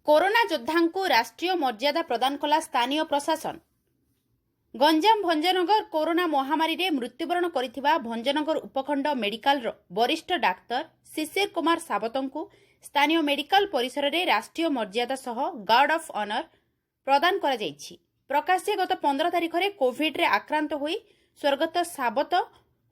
Corona योद्धांकु राष्ट्रीय मर्यादा प्रदान कला स्थानीय प्रशासन। गंजाम भंजनगर कोरोना महामारी रे मृत्युवरण करिथिबा भंजनगर उपखंड मेडिकल रो वरिष्ठ डाक्तर शिशिर कुमार सावतंकु स्थानीय मेडिकल परिसर रे राष्ट्रीय मर्यादा सह गार्ड ऑफ ऑनर प्रदान करा जायछि। प्रकाश गत 15 तारिख रे कोविड रे आक्रांत होई स्वर्गत सावत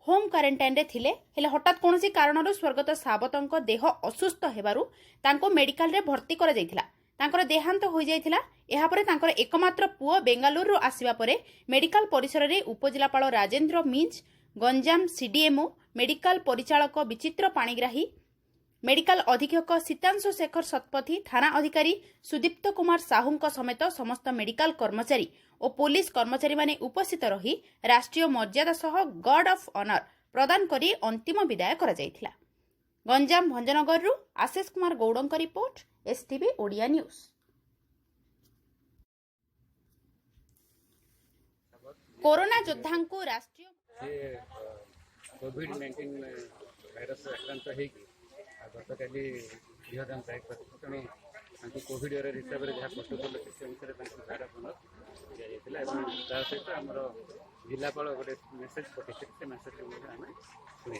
होम क्वारंटाइन रे थिले हेले हठात कोनोसी कारणरो स्वर्गत सावतंक देह असुस्थ हेबारु तांको मेडिकल रे भर्ती करा जायथिला। तांकर देहांत हो जायथिला। एहा परे तांकर एकमात्र पुओ बेंगालुरु आसीबा परे मेडिकल परिसर रे उपजिलापाल राजेंद्र मिंज, गंजाम सीडीएमओ, मेडिकल परिचालक विचित्र पाणिग्राही, मेडिकल अधीक्षक सीतांशु शेखर शतपथी, थाना अधिकारी सुदीप्त कुमार साहूंक समेत समस्त मेडिकल कर्मचारी और पुलिस कर्मचारी माने उपस्थित रही राष्ट्रीय मर्यादा सह गार्ड ऑफ ऑनर प्रदान करी अंतिम विदाय करा जायथिला। गंजाम भंजनगर आशीष कुमार गौड़ों report, STV Odia news. Corona योद्धांकु राष्ट्रीय कोविड-19 भाइरस आक्रांत होगी गतकाली 2022 तेणु कोविड हिसाब से जहाँ प्रोटोकॉल अच्छे से अनुसार गार्ड ऑफ ऑनर दिया सहित आम जिलापाल गोटे मेसेज पठे से मेसेज आम शुणी।